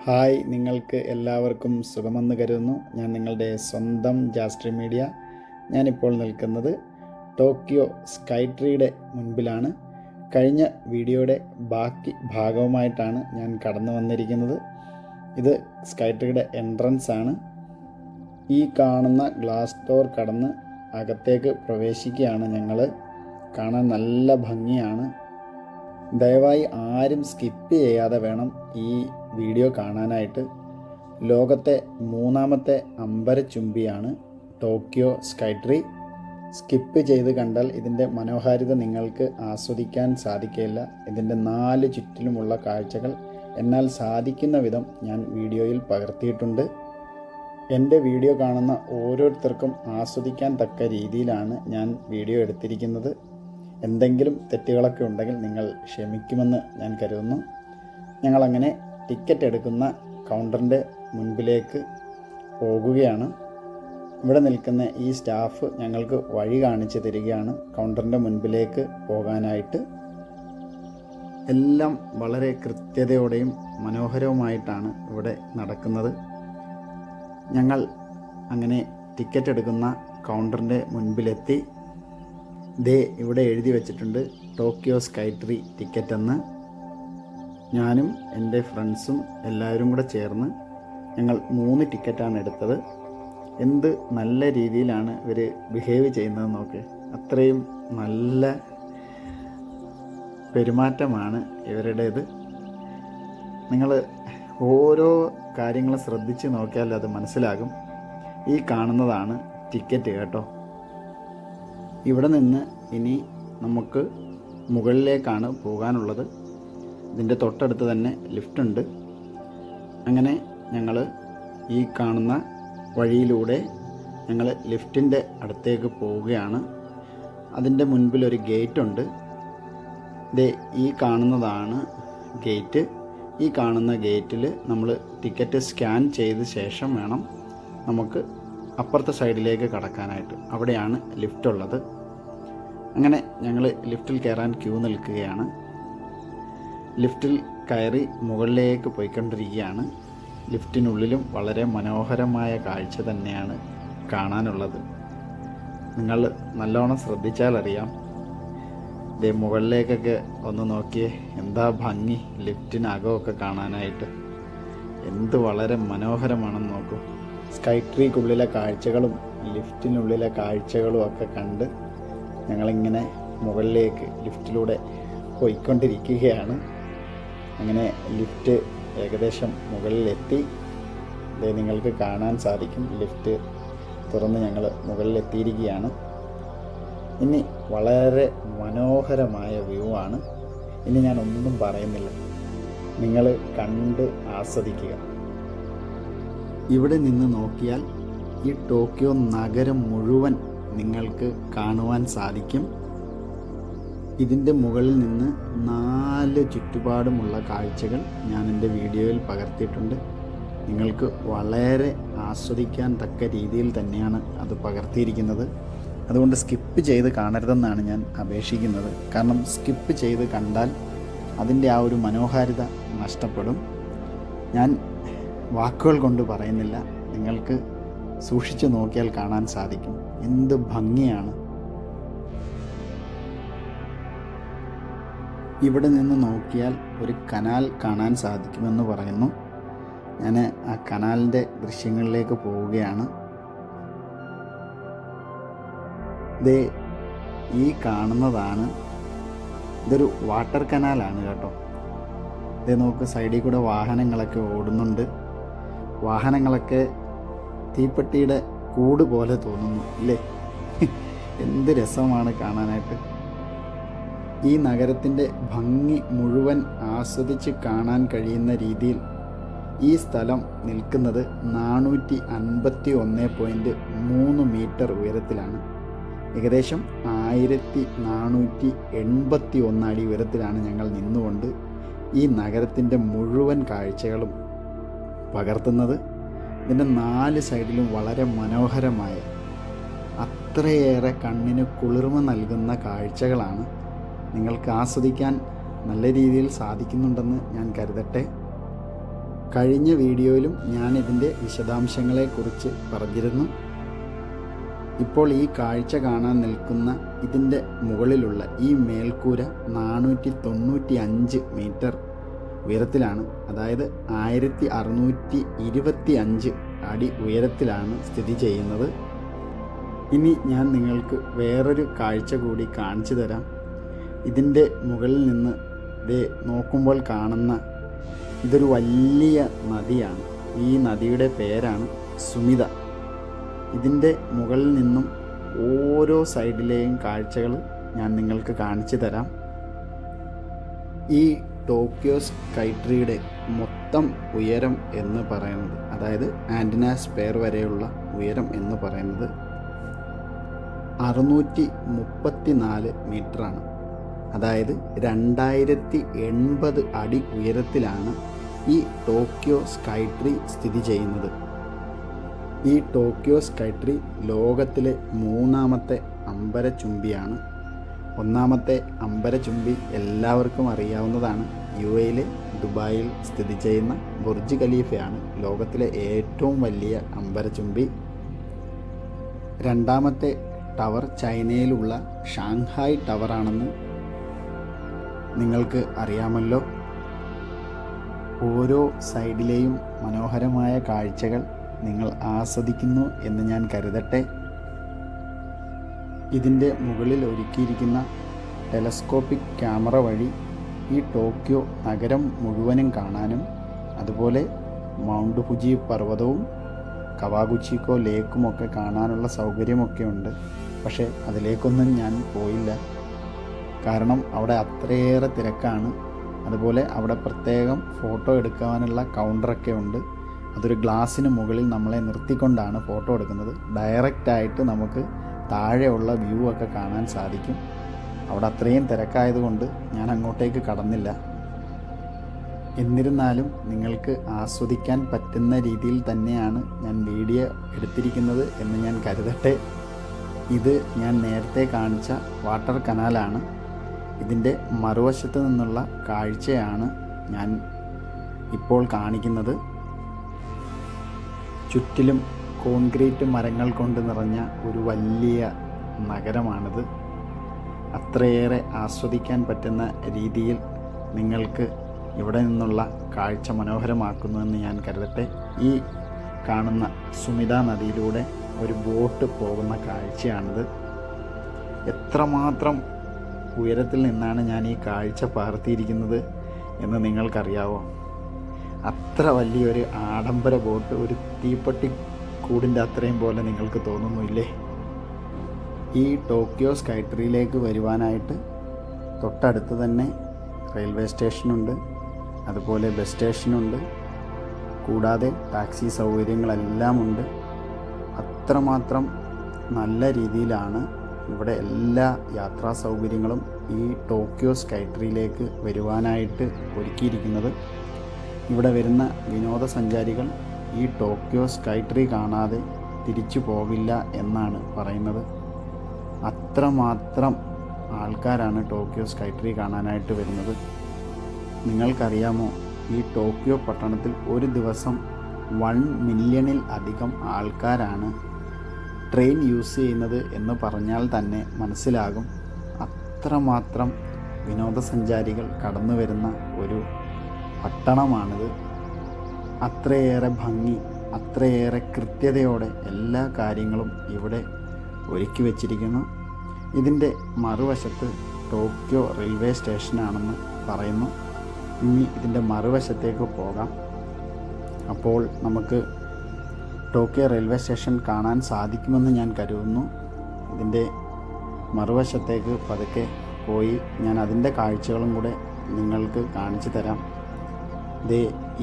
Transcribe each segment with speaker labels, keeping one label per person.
Speaker 1: Hi, നിങ്ങൾക്ക് എല്ലാവർക്കും സുഖമെന്ന് കരുതുന്നു. ഞാൻ നിങ്ങളുടെ സ്വന്തം ജാസ്ട്രി മീഡിയ. ഞാനിപ്പോൾ നിൽക്കുന്നത് ടോക്കിയോ സ്കൈ ട്രീയുടെ മുൻപിലാണ്. കഴിഞ്ഞ വീഡിയോയുടെ ബാക്കി ഭാഗവുമായിട്ടാണ് ഞാൻ കടന്നു വന്നിരിക്കുന്നത്. ഇത് സ്കൈ ട്രീയുടെ എൻട്രൻസ് ആണ്. ഈ കാണുന്ന ഗ്ലാസ് ഡോർ കടന്ന് അകത്തേക്ക് പ്രവേശിക്കുകയാണ് ഞങ്ങൾ. കാണാൻ നല്ല ഭംഗിയാണ്. ദയവായി ആരും സ്കിപ്പ് ചെയ്യാതെ വേണം ഈ വീഡിയോ കാണാനായിട്ട്. ലോകത്തെ മൂന്നാമത്തെ അമ്പരചുംബിയാണ് ടോക്കിയോ സ്കൈ ട്രീ. സ്കിപ്പ് ചെയ്ത് കണ്ടാൽ ഇതിൻ്റെ മനോഹാരിത നിങ്ങൾക്ക് ആസ്വദിക്കാൻ സാധിക്കില്ല. ഇതിൻ്റെ 4 ചുറ്റിലുമുള്ള കാഴ്ചകൾ എന്നാൽ സാധിക്കുന്ന വിധം ഞാൻ വീഡിയോയിൽ പകർത്തിയിട്ടുണ്ട്. എൻ്റെ വീഡിയോ കാണുന്ന ഓരോരുത്തർക്കും ആസ്വദിക്കാൻ തക്ക രീതിയിലാണ് ഞാൻ വീഡിയോ എടുത്തിരിക്കുന്നത്. എന്തെങ്കിലും തെറ്റുകളൊക്കെ ഉണ്ടെങ്കിൽ നിങ്ങൾ ക്ഷമിക്കുമെന്ന് ഞാൻ കരുതുന്നു. ഞങ്ങളങ്ങനെ ടിക്കറ്റ് എടുക്കുന്ന കൗണ്ടറിൻ്റെ മുൻപിലേക്ക് പോകുകയാണ്. ഇവിടെ നിൽക്കുന്ന ഈ സ്റ്റാഫ് ഞങ്ങൾക്ക് വഴി കാണിച്ചു തരികയാണ് കൗണ്ടറിൻ്റെ മുൻപിലേക്ക് പോകാനായിട്ട്. എല്ലാം വളരെ കൃത്യതയോടെയും മനോഹരവുമായിട്ടാണ് ഇവിടെ നടക്കുന്നത്. ഞങ്ങൾ അങ്ങനെ ടിക്കറ്റ് എടുക്കുന്ന കൗണ്ടറിൻ്റെ മുൻപിലെത്തി. ഇവിടെ എഴുതി വെച്ചിട്ടുണ്ട് ടോക്കിയോ സ്കൈ ട്രീ ടിക്കറ്റ് എന്ന്. ഞാനും എൻ്റെ ഫ്രണ്ട്സും എല്ലാവരും കൂടെ ചേർന്ന് ഞങ്ങൾ 3 ടിക്കറ്റാണ് എടുത്തത്. എന്ത് നല്ല രീതിയിലാണ് ഇവർ ബിഹേവ് ചെയ്യുന്നത് നോക്ക്. അത്രയും നല്ല പെരുമാറ്റമാണ് ഇവരുടേത്. നിങ്ങൾ ഓരോ കാര്യങ്ങളും ശ്രദ്ധിച്ച് നോക്കിയാൽ അത് മനസ്സിലാകും. ഈ കാണുന്നതാണ് ടിക്കറ്റ് കേട്ടോ. ഇവിടെ നിന്ന് ഇനി നമുക്ക് മുകളിലേക്കാണ് പോകാനുള്ളത്. ഇതിൻ്റെ തൊട്ടടുത്ത് തന്നെ ലിഫ്റ്റ് ഉണ്ട്. അങ്ങനെ ഞങ്ങൾ ഈ കാണുന്ന വഴിയിലൂടെ ഞങ്ങൾ ലിഫ്റ്റിൻ്റെ അടുത്തേക്ക് പോവുകയാണ്. അതിൻ്റെ മുൻപിലൊരു ഗേറ്റ് ഉണ്ട്. ഈ കാണുന്നതാണ് ഗേറ്റ്. ഈ കാണുന്ന ഗേറ്റിൽ നമ്മൾ ടിക്കറ്റ് സ്കാൻ ചെയ്ത ശേഷം വേണം നമുക്ക് അപ്പുറത്തെ സൈഡിലേക്ക് കടക്കാനായിട്ട്. അവിടെയാണ് ലിഫ്റ്റ് ഉള്ളത്. അങ്ങനെ ഞങ്ങൾ ലിഫ്റ്റിൽ കയറാൻ ക്യൂ നിൽക്കുകയാണ്. ലിഫ്റ്റിൽ കയറി മുകളിലേക്ക് പോയിക്കൊണ്ടിരിക്കുകയാണ്. ലിഫ്റ്റിനുള്ളിലും വളരെ മനോഹരമായ കാഴ്ച തന്നെയാണ് കാണാനുള്ളത്. നിങ്ങൾ നല്ലോണം ശ്രദ്ധിച്ചാൽ അറിയാം. മുകളിലേക്കൊക്കെ ഒന്ന് നോക്കിയേ, എന്താ ഭംഗി ലിഫ്റ്റിനകമൊക്കെ കാണാനായിട്ട്. എന്ത് വളരെ മനോഹരമാണെന്ന് നോക്കൂ. സ്കൈ ട്രീക്കുള്ളിലെ കാഴ്ചകളും ലിഫ്റ്റിനുള്ളിലെ കാഴ്ചകളും ഒക്കെ കണ്ട് ഞങ്ങളിങ്ങനെ മുകളിലേക്ക് ലിഫ്റ്റിലൂടെ പോയിക്കൊണ്ടിരിക്കുകയാണ്. അങ്ങനെ ലിഫ്റ്റ് ഏകദേശം മുകളിലെത്തി. നിങ്ങൾക്ക് കാണാൻ സാധിക്കും, ലിഫ്റ്റ് തുറന്ന് ഞങ്ങൾ മുകളിലെത്തിയിരിക്കുകയാണ്. ഇനി വളരെ മനോഹരമായ വ്യൂ ആണ്. ഇനി ഞാൻ ഒന്നും പറയുന്നില്ല, നിങ്ങൾ കണ്ട് ആസ്വദിക്കുക. ഇവിടെ നിന്ന് നോക്കിയാൽ ഈ ടോക്കിയോ നഗരം മുഴുവൻ നിങ്ങൾക്ക് കാണുവാൻ സാധിക്കും. ഇതിൻ്റെ മുകളിൽ നിന്ന് 4 ചുറ്റുപാടുമുള്ള കാഴ്ചകൾ ഞാൻ എൻ്റെ വീഡിയോയിൽ പകർത്തിയിട്ടുണ്ട്. നിങ്ങൾക്ക് വളരെ ആസ്വദിക്കാൻ തക്ക രീതിയിൽ തന്നെയാണ് അത് പകർത്തിയിരിക്കുന്നത്. അതുകൊണ്ട് സ്കിപ്പ് ചെയ്ത് കാണരുതെന്നാണ് ഞാൻ അപേക്ഷിക്കുന്നത്. കാരണം സ്കിപ്പ് ചെയ്ത് കണ്ടാൽ അതിൻ്റെ ആ ഒരു മനോഹാരിത നഷ്ടപ്പെടും. ഞാൻ വാക്കുകൾ കൊണ്ട് പറയുന്നില്ല, നിങ്ങൾക്ക് സൂക്ഷിച്ചു നോക്കിയാൽ കാണാൻ സാധിക്കും. എന്ത് ഭംഗിയാണ്. ഇവിടെ നിന്ന് നോക്കിയാൽ ഒരു കനാൽ കാണാൻ സാധിക്കുമെന്ന് പറയുന്നു. ഞാൻ ആ കനാലിൻ്റെ ദൃശ്യങ്ങളിലേക്ക് പോവുകയാണ്. ഈ കാണുന്നതാണ്, ഇതൊരു വാട്ടർ കനാലാണ് കേട്ടോ. നോക്ക്, സൈഡിൽ കൂടെ വാഹനങ്ങളൊക്കെ ഓടുന്നുണ്ട്. വാഹനങ്ങളൊക്കെ തീപ്പെട്ടിയുടെ കൂട് പോലെ തോന്നുന്നു അല്ലേ? എന്ത് രസമാണ് കാണാനായിട്ട്. ഈ നഗരത്തിൻ്റെ ഭംഗി മുഴുവൻ ആസ്വദിച്ച് കാണാൻ കഴിയുന്ന രീതിയിൽ ഈ സ്ഥലം നിൽക്കുന്നത് 451.3 മീറ്റർ ഉയരത്തിലാണ്. ഏകദേശം 1481 അടി ഉയരത്തിലാണ് ഞങ്ങൾ നിന്നുകൊണ്ട് ഈ നഗരത്തിൻ്റെ മുഴുവൻ കാഴ്ചകളും പകർത്തുന്നത്. ഇതിൻ്റെ 4 സൈഡിലും വളരെ മനോഹരമായ, അത്രയേറെ കണ്ണിന് കുളിർമ നൽകുന്ന കാഴ്ചകളാണ്. നിങ്ങൾക്ക് ആസ്വദിക്കാൻ നല്ല രീതിയിൽ സാധിക്കുന്നുണ്ടെന്ന് ഞാൻ കരുതട്ടെ. കഴിഞ്ഞ വീഡിയോയിലും ഞാൻ ഇതിൻ്റെ വിശദാംശങ്ങളെക്കുറിച്ച് പറഞ്ഞിരുന്നു. ഇപ്പോൾ ഈ കാഴ്ച കാണാൻ നിൽക്കുന്ന ഇതിൻ്റെ മുകളിലുള്ള ഈ മേൽക്കൂര 495 മീറ്റർ ഉയരത്തിലാണ്, അതായത് 1625 അടി ഉയരത്തിലാണ് സ്ഥിതി ചെയ്യുന്നത്. ഇനി ഞാൻ നിങ്ങൾക്ക് വേറൊരു കാഴ്ച കൂടി കാണിച്ചു തരാം. ഇതിൻ്റെ മുകളിൽ നിന്ന് നോക്കുമ്പോൾ കാണുന്ന ഇതൊരു വലിയ നദിയാണ്. ഈ നദിയുടെ പേരാണ് സുമിത. ഇതിൻ്റെ മുകളിൽ നിന്നും ഓരോ സൈഡിലെയും കാഴ്ചകൾ ഞാൻ നിങ്ങൾക്ക് കാണിച്ചു തരാം. ഈ ടോക്കിയോ സ്കൈട്രീയുടെ മൊത്തം ഉയരം എന്ന് പറയുന്നത്, അതായത് ആൻറ്റിന സ്പെയർ വരെയുള്ള ഉയരം എന്ന് പറയുന്നത് 634 മീറ്ററാണ്. അതായത് 2080 അടി ഉയരത്തിലാണ് ഈ ടോക്കിയോ സ്കൈട്രീ സ്ഥിതി ചെയ്യുന്നത്. ഈ ടോക്കിയോ സ്കൈട്രീ ലോകത്തിലെ 3ാമത്തെ അമ്പരചുംബിയാണ്. 1ാമത്തെ അമ്പരചുംബി എല്ലാവർക്കും അറിയാവുന്നതാണ്. UAE ദുബായിൽ സ്ഥിതി ചെയ്യുന്ന ബുർജ് ഖലീഫയാണ് ലോകത്തിലെ ഏറ്റവും വലിയ അമ്പരചുംബി. 2ാമത്തെ ടവർ ചൈനയിലുള്ള ഷാങ്ഹായ് ടവറാണെന്ന് നിങ്ങൾക്ക് അറിയാമല്ലോ. ഓരോ സൈഡിലെയും മനോഹരമായ കാഴ്ചകൾ നിങ്ങൾ ആസ്വദിക്കുന്നു എന്ന് ഞാൻ കരുതട്ടെ. ഇതിൻ്റെ മുകളിൽ ഒരുക്കിയിരിക്കുന്ന ടെലസ്കോപ്പിക് ക്യാമറ വഴി ഈ ടോക്കിയോ നഗരം മുഴുവനും കാണാനും, അതുപോലെ മൗണ്ട് ഫുജി പർവ്വതവും കവാഗുച്ചിക്കോ ലേക്കുമൊക്കെ കാണാനുള്ള സൗകര്യമൊക്കെ ഉണ്ട്. പക്ഷേ അതിലേക്കൊന്നും ഞാൻ പോയില്ല, കാരണം അവിടെ അത്രയേറെ തിരക്കാണ്. അതുപോലെ അവിടെ പ്രത്യേകം ഫോട്ടോ എടുക്കാനുള്ള കൗണ്ടറൊക്കെ ഉണ്ട്. അതൊരു ഗ്ലാസ്സിന് മുകളിൽ നമ്മളെ നിർത്തിക്കൊണ്ടാണ് ഫോട്ടോ എടുക്കുന്നത്. ഡയറക്റ്റായിട്ട് നമുക്ക് താഴെയുള്ള വ്യൂ ഒക്കെ കാണാൻ സാധിക്കും. അവിടെ അത്രയും തിരക്കായതുകൊണ്ട് ഞാൻ അങ്ങോട്ടേക്ക് കടന്നില്ല. എന്നിരുന്നാലും നിങ്ങൾക്ക് ആസ്വദിക്കാൻ പറ്റുന്ന രീതിയിൽ തന്നെയാണ് ഞാൻ വീഡിയോ എടുത്തിരിക്കുന്നത് എന്ന് ഞാൻ കരുതട്ടെ. ഇത് ഞാൻ നേരത്തെ കാണിച്ച വാട്ടർ കനാലാണ്. ഇതിൻ്റെ മറുവശത്ത് നിന്നുള്ള കാഴ്ചയാണ് ഞാൻ ഇപ്പോൾ കാണിക്കുന്നത്. ചുറ്റിലും കോൺക്രീറ്റ് മരങ്ങൾ കൊണ്ട് നിറഞ്ഞ ഒരു വലിയ നഗരമാണിത്. അത്രയേറെ ആസ്വദിക്കാൻ പറ്റുന്ന രീതിയിൽ നിങ്ങൾക്ക് ഇവിടെ നിന്നുള്ള കാഴ്ച മനോഹരമാക്കുന്നുവെന്ന് ഞാൻ കരുതട്ടെ. ഈ കാണുന്ന സുമിത നദിയിലൂടെ ഒരു ബോട്ട് പോകുന്ന കാഴ്ചയാണിത്. എത്രമാത്രം ഉയരത്തിൽ നിന്നാണ് ഞാൻ ഈ കാഴ്ച പകർത്തിയിരിക്കുന്നത് എന്ന് നിങ്ങൾക്കറിയാവോ? അത്ര വലിയൊരു ആഡംബര ബോട്ട്, ഒരു തീപ്പെട്ടി കൂടിൻ്റെ അത്രയും പോലെ നിങ്ങൾക്ക് തോന്നുന്നില്ലേ? ഈ ടോക്കിയോ സ്കൈട്രീയിലേക്ക് വരുവാനായിട്ട് തൊട്ടടുത്ത് തന്നെ റെയിൽവേ സ്റ്റേഷനുണ്ട്, അതുപോലെ ബസ് സ്റ്റേഷനുണ്ട്, കൂടാതെ ടാക്സി സൗകര്യങ്ങളെല്ലാം ഉണ്ട്. അത്രമാത്രം നല്ല രീതിയിലാണ് ഇവിടെ എല്ലാ യാത്രാ സൗകര്യങ്ങളും ഈ ടോക്കിയോ സ്കൈട്രീയിലേക്ക് വരുവാനായിട്ട് ഒരുക്കിയിരിക്കുന്നത്. ഇവിടെ വരുന്ന വിനോദസഞ്ചാരികൾ ഈ ടോക്കിയോ സ്കൈട്രീ കാണാതെ തിരിച്ചു പോകില്ല എന്നാണ് പറയുന്നത്. അത്രമാത്രം ആൾക്കാരാണ് ടോക്കിയോ സ്കൈട്രീ കാണാനായിട്ട് വരുന്നത്. നിങ്ങൾക്കറിയാമോ, ഈ ടോക്കിയോ പട്ടണത്തിൽ ഒരു ദിവസം 1 മില്യണിൽ അധികം ആൾക്കാരാണ് ട്രെയിൻ യൂസ് ചെയ്യുന്നത് എന്ന് പറഞ്ഞാൽ തന്നെ മനസ്സിലാകും. അത്രമാത്രം വിനോദസഞ്ചാരികൾ കടന്നു വരുന്ന ഒരു പട്ടണമാണിത്. അത്രയേറെ ഭംഗി, അത്രയേറെ കൃത്യതയോടെ എല്ലാ കാര്യങ്ങളും ഇവിടെ ഒരുക്കി വച്ചിരിക്കുന്നു. ഇതിൻ്റെ മറുവശത്ത് ടോക്കിയോ റെയിൽവേ സ്റ്റേഷനാണെന്ന് പറയുന്നു. ഇനി ഇതിൻ്റെ മറുവശത്തേക്ക് പോകാം. അപ്പോൾ നമുക്ക് ടോക്കിയോ റെയിൽവേ സ്റ്റേഷൻ കാണാൻ സാധിക്കുമെന്ന് ഞാൻ കരുതുന്നു. ഇതിൻ്റെ മറുവശത്തേക്ക് പതുക്കെ പോയി ഞാൻ അതിൻ്റെ കാഴ്ചകളും കൂടെ നിങ്ങൾക്ക് കാണിച്ചു തരാം.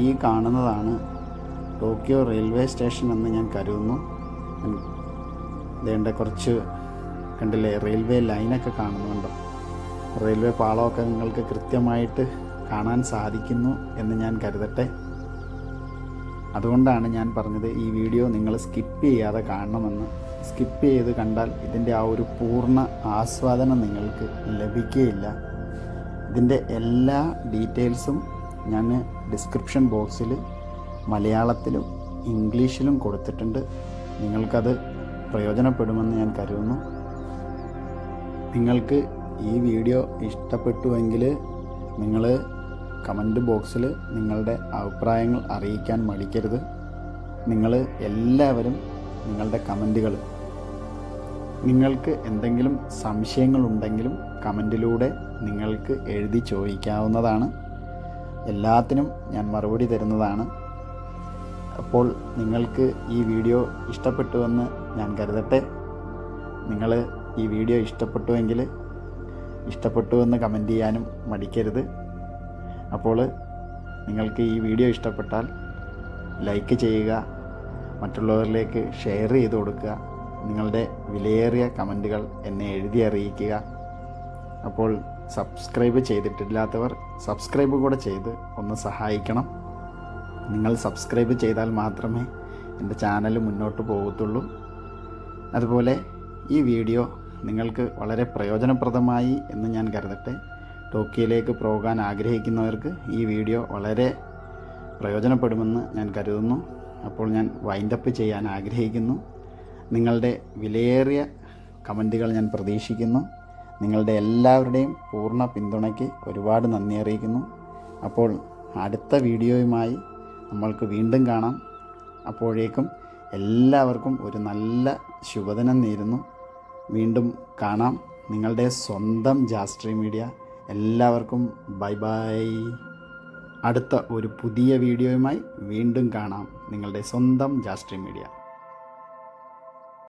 Speaker 1: ഈ കാണുന്നതാണ് ടോക്കിയോ റെയിൽവേ സ്റ്റേഷൻ എന്ന് ഞാൻ കരുതുന്നു. ഇതേണ്ട കുറച്ച് കണ്ടില്ലേ, റെയിൽവേ ലൈനൊക്കെ കാണുന്നുണ്ടോ? റെയിൽവേ പാളമൊക്കെ നിങ്ങൾക്ക് കൃത്യമായിട്ട് കാണാൻ സാധിക്കുന്നു എന്ന് ഞാൻ കരുതട്ടെ. അതുകൊണ്ടാണ് ഞാൻ പറഞ്ഞത് ഈ വീഡിയോ നിങ്ങൾ സ്കിപ്പ് ചെയ്യാതെ കാണണമെന്ന്. സ്കിപ്പ് ചെയ്ത് കണ്ടാൽ ഇതിൻ്റെ ആ ഒരു പൂർണ്ണ ആസ്വാദനം നിങ്ങൾക്ക് ലഭിക്കുകയില്ല. ഇതിൻ്റെ എല്ലാ ഡീറ്റെയിൽസും ഞാൻ ഡിസ്ക്രിപ്ഷൻ ബോക്സിൽ മലയാളത്തിലും ഇംഗ്ലീഷിലും കൊടുത്തിട്ടുണ്ട്. നിങ്ങൾക്കത് പ്രയോജനപ്പെടുമെന്ന് ഞാൻ കരുതുന്നു. നിങ്ങൾക്ക് ഈ വീഡിയോ ഇഷ്ടപ്പെട്ടുവെങ്കിൽ നിങ്ങൾ കമൻറ്റ് ബോക്സിൽ നിങ്ങളുടെ അഭിപ്രായങ്ങൾ അറിയിക്കാൻ മടിക്കരുത്. നിങ്ങൾ എല്ലാവരും നിങ്ങളുടെ കമൻറ്റുകൾ, നിങ്ങൾക്ക് എന്തെങ്കിലും സംശയങ്ങളുണ്ടെങ്കിലും കമൻറ്റിലൂടെ നിങ്ങൾക്ക് എഴുതി ചോദിക്കാവുന്നതാണ്. എല്ലാത്തിനും ഞാൻ മറുപടി തരുന്നതാണ്. അപ്പോൾ നിങ്ങൾക്ക് ഈ വീഡിയോ ഇഷ്ടപ്പെട്ടുവെന്ന് ഞാൻ കരുതട്ടെ. നിങ്ങൾ ഈ വീഡിയോ ഇഷ്ടപ്പെട്ടുവെന്ന് കമൻറ്റ് ചെയ്യാനും മടിക്കരുത്. അപ്പോൾ നിങ്ങൾക്ക് ഈ വീഡിയോ ഇഷ്ടപ്പെട്ടാൽ ലൈക്ക് ചെയ്യുക, മറ്റുള്ളവരിലേക്ക് ഷെയർ ചെയ്ത് കൊടുക്കുക. നിങ്ങളുടെ വിലയേറിയ കമൻറ്റുകൾ എന്നെ എഴുതി അറിയിക്കുക. അപ്പോൾ സബ്സ്ക്രൈബ് ചെയ്തിട്ടില്ലാത്തവർ സബ്സ്ക്രൈബ് കൂടെ ചെയ്ത് ഒന്ന് സഹായിക്കണം. നിങ്ങൾ സബ്സ്ക്രൈബ് ചെയ്താൽ മാത്രമേ എൻ്റെ ചാനൽ മുന്നോട്ട് പോകത്തുള്ളൂ. അതുപോലെ ഈ വീഡിയോ നിങ്ങൾക്ക് വളരെ പ്രയോജനപ്രദമായി എന്ന് ഞാൻ കരുതട്ടെ. ടോക്കിയോയിലേക്ക് പോകാൻ ആഗ്രഹിക്കുന്നവർക്ക് ഈ വീഡിയോ വളരെ പ്രയോജനപ്പെടുമെന്ന് ഞാൻ കരുതുന്നു. അപ്പോൾ ഞാൻ വൈൻഡപ്പ് ചെയ്യാൻ ആഗ്രഹിക്കുന്നു. നിങ്ങളുടെ വിലയേറിയ കമൻറ്റുകൾ ഞാൻ പ്രതീക്ഷിക്കുന്നു. നിങ്ങളുടെ എല്ലാവരുടെയും പൂർണ്ണ പിന്തുണയ്ക്ക് ഒരുപാട് നന്ദി അറിയിക്കുന്നു. അപ്പോൾ അടുത്ത വീഡിയോയുമായി നമ്മൾക്ക് വീണ്ടും കാണാം. അപ്പോഴേക്കും എല്ലാവർക്കും ഒരു നല്ല ശുഭദിനം നേരുന്നു. വീണ്ടും കാണാം. നിങ്ങളുടെ സ്വന്തം ജാസ്ട്രി മീഡിയ. എല്ലാവർക്കും ബൈ ബൈ. അടുത്ത ഒരു പുതിയ വീഡിയോയുമായി വീണ്ടും കാണാം. നിങ്ങളുടെ സ്വന്തം ജാസ്ട്രി മീഡിയ.